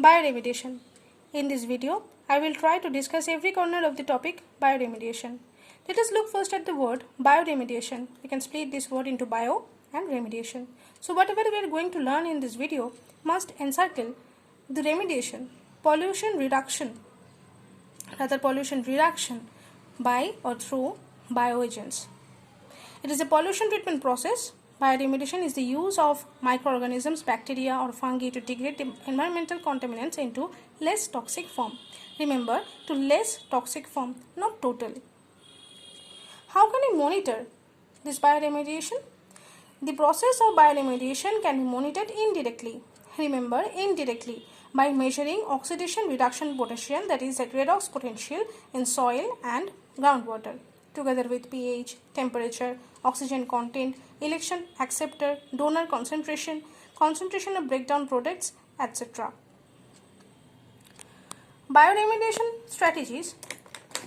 Bioremediation. In this video, I will try to discuss every corner of the topic bioremediation. Let us look first at the word bioremediation. We can split this word into bio and remediation. So whatever we are going to learn in this video must encircle the remediation, pollution reduction by or through bioagents. It is a pollution treatment process. Bioremediation is the use of microorganisms, bacteria or fungi to degrade the environmental contaminants into less toxic form. Remember, to less toxic form, not total. How can we monitor this bioremediation? The process of bioremediation can be monitored indirectly. Remember, indirectly by measuring oxidation reduction potential, that is a redox potential in soil and groundwater, together with pH, temperature, oxygen content, election acceptor, donor concentration, concentration of breakdown products, etc. Bioremediation strategies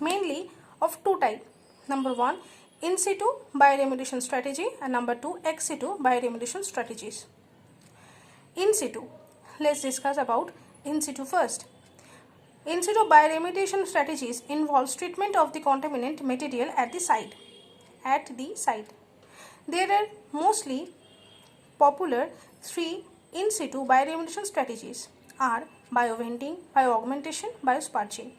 mainly of two types. Number 1, in situ bioremediation strategy, and number 2, ex situ bioremediation strategies. In situ. Let's discuss about in situ first. In situ bioremediation strategies involves treatment of the contaminant material at the site. There are mostly popular three in situ bioremediation strategies are bioventing, bioaugmentation, biospurging.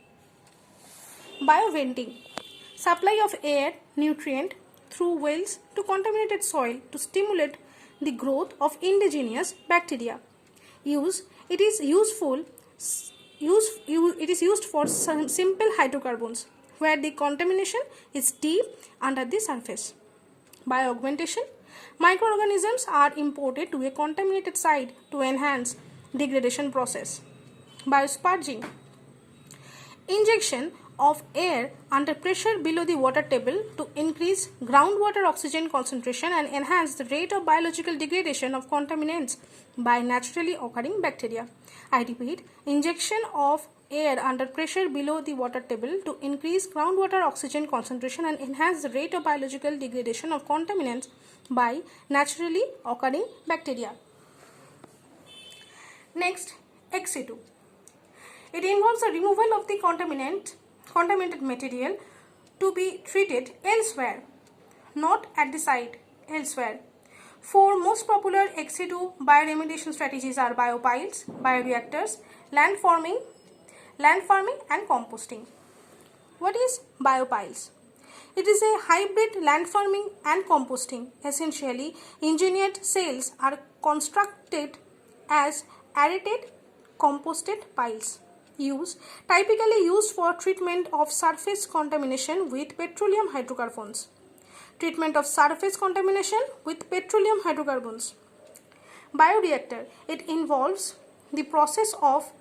Bioventing, supply of air, nutrient through wells to contaminated soil to stimulate the growth of indigenous bacteria. It is used for some simple hydrocarbons where the contamination is deep under the surface. Bioaugmentation, microorganisms are imported to a contaminated site to enhance degradation process. Biospurging, injection of air under pressure below the water table to increase groundwater oxygen concentration and enhance the rate of biological degradation of contaminants by naturally occurring bacteria. I repeat, injection of air under pressure below the water table to increase groundwater oxygen concentration and enhance the rate of biological degradation of contaminants by naturally occurring bacteria. Next, ex situ. It involves the removal of the contaminated material to be treated elsewhere, not at the site, elsewhere. Four most popular ex situ bioremediation strategies are biopiles, bioreactors, land farming and composting. What is biopiles? It is a hybrid land farming and composting. Essentially, engineered cells are constructed as aerated composted piles. Typically used for treatment of surface contamination with petroleum hydrocarbons. Treatment of surface contamination with petroleum hydrocarbons. Bioreactor, it involves the process of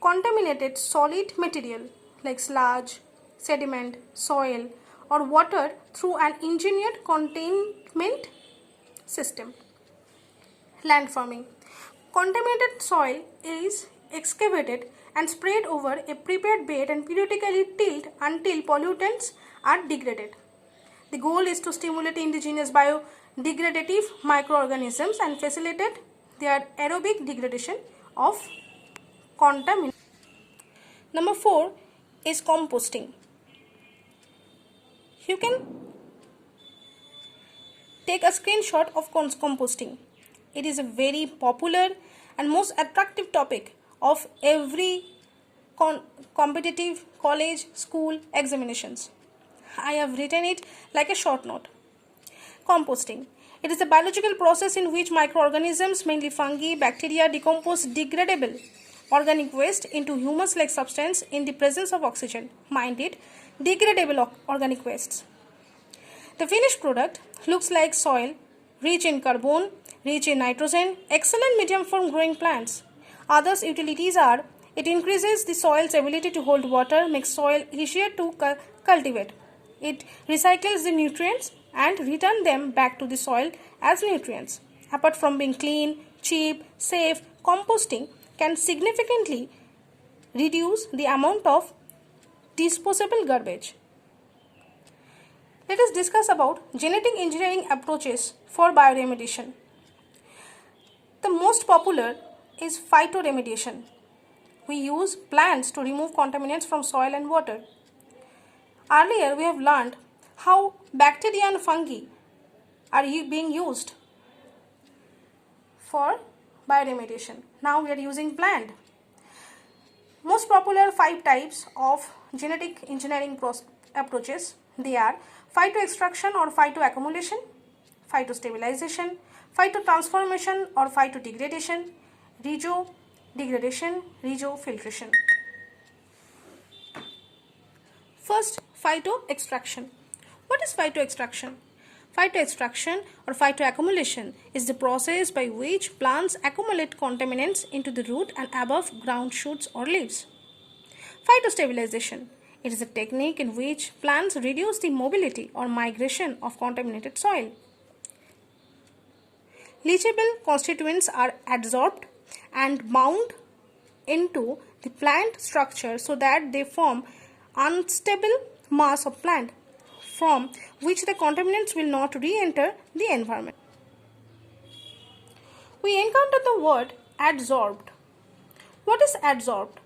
contaminated solid material like sludge, sediment, soil or water through an engineered containment system. Land farming, contaminated soil is excavated and spread over a prepared bed and periodically tilled until pollutants are degraded. The goal is to stimulate indigenous biodegradative microorganisms and facilitate their aerobic degradation of contaminants. Number 4 is composting. You can take a screenshot of composting. It is a very popular and most attractive topic of every competitive college, school examinations. I have written it like a short note. Composting. It is a biological process in which microorganisms, mainly fungi, bacteria, decompose degradable organic waste into humus-like substance in the presence of oxygen. Mind it, degradable organic wastes. The finished product looks like soil, rich in carbon, rich in nitrogen, excellent medium for growing plants. Other utilities are, it increases the soil's ability to hold water, makes soil easier to cultivate. It recycles the nutrients and returns them back to the soil as nutrients. Apart from being clean, cheap, safe, composting can significantly reduce the amount of disposable garbage. Let us discuss about genetic engineering approaches for bioremediation. The most popular is phytoremediation. We use plants to remove contaminants from soil and water. Earlier, we have learned how bacteria and fungi are being used for bioremediation. Now we are using plant. Most popular 5 types of genetic engineering approaches. They are phytoextraction or phytoaccumulation, phytostabilization, phytotransformation or phytodegradation, rhizo-degradation, rhizo-filtration. First, phytoextraction. What is phytoextraction? Phytoextraction or phytoaccumulation is the process by which plants accumulate contaminants into the root and above ground shoots or leaves. Phytostabilization. It is a technique in which plants reduce the mobility or migration of contaminated soil. Leachable constituents are adsorbed and bound into the plant structure so that they form unstable mass of plant from which the contaminants will not re-enter the environment. We encounter the word adsorbed. What is adsorbed?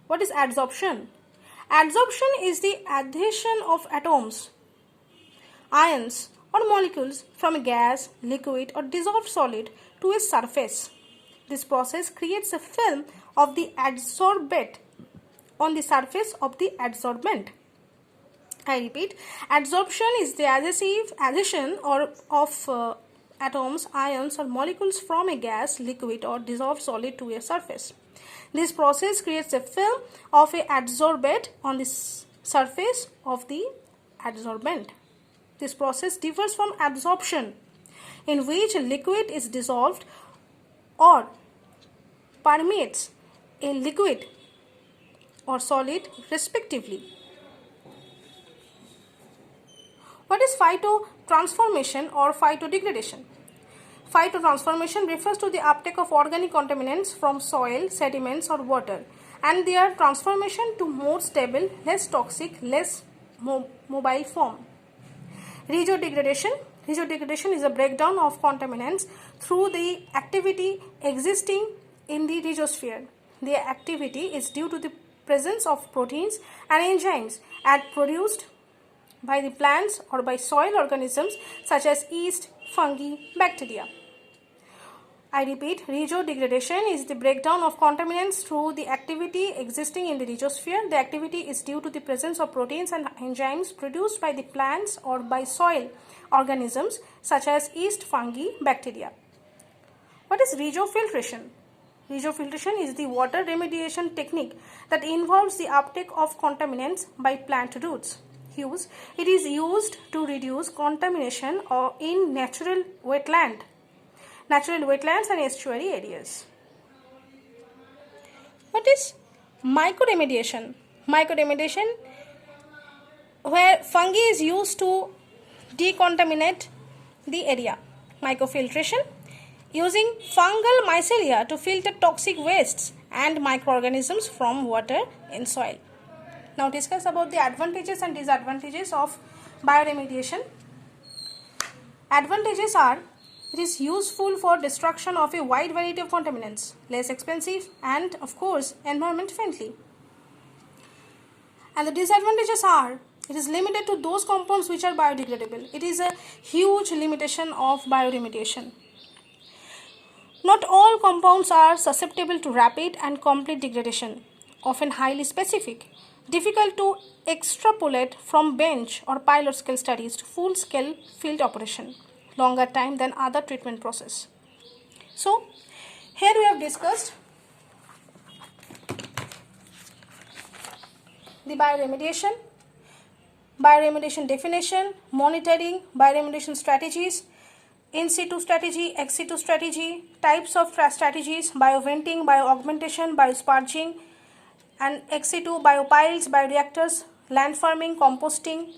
What is adsorption? Adsorption is the adhesion of atoms, ions or molecules from a gas, liquid or dissolved solid to a surface. This process creates a film of the adsorbate on the surface of the adsorbent. I repeat, adsorption is the adhesion of atoms, ions or molecules from a gas, liquid or dissolved solid to a surface. This process creates a film of a adsorbate on the surface of the adsorbent. This process differs from absorption, in which a liquid is dissolved or permeates a liquid or solid respectively. What is phytotransformation or phytodegradation? Phytotransformation refers to the uptake of organic contaminants from soil, sediments or water and their transformation to more stable, less toxic, less mobile form. Rhizo-degradation is a breakdown of contaminants through the activity existing in the rhizosphere. The activity is due to the presence of proteins and enzymes produced by the plants or by soil organisms such as yeast, fungi, bacteria. I repeat, rhizo-degradation is the breakdown of contaminants through the activity existing in the rhizosphere. The activity is due to the presence of proteins and enzymes produced by the plants or by soil organisms such as yeast, fungi, bacteria. What is rhizo-filtration? Rhizo-filtration is the water remediation technique that involves the uptake of contaminants by plant roots. It is used to reduce contamination in natural wetlands and estuary areas. What is mycoremediation? Mycoremediation, where fungi is used to decontaminate the area. Mycofiltration, using fungal mycelia to filter toxic wastes and microorganisms from water in soil. Now discuss about the advantages and disadvantages of bioremediation. Advantages are: it is useful for destruction of a wide variety of contaminants, less expensive and of course environment friendly. And the disadvantages are: it is limited to those compounds which are biodegradable. It is a huge limitation of bioremediation. Not all compounds are susceptible to rapid and complete degradation, often highly specific. Difficult to extrapolate from bench or pilot scale studies to full scale field operation. Longer time than other treatment process. So, here we have discussed the bioremediation, definition, monitoring, bioremediation strategies, in situ strategy, ex situ strategy, types of strategies, bioventing, bioaugmentation, biosparging, and ex situ, biopiles, bioreactors, land farming, composting,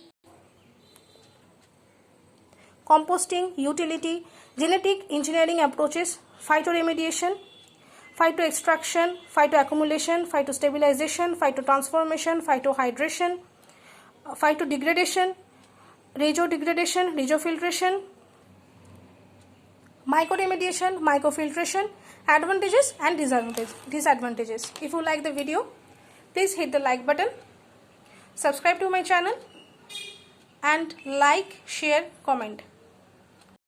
utility, genetic engineering approaches, phytoremediation, phytoextraction, phytoaccumulation, phytostabilization, phytotransformation, phytohydration, phytodegradation, rhizo-degradation, rhizo-filtration, mycoremediation, mycofiltration, advantages and disadvantages. If you like the video, please hit the like button, subscribe to my channel, and like, share, comment.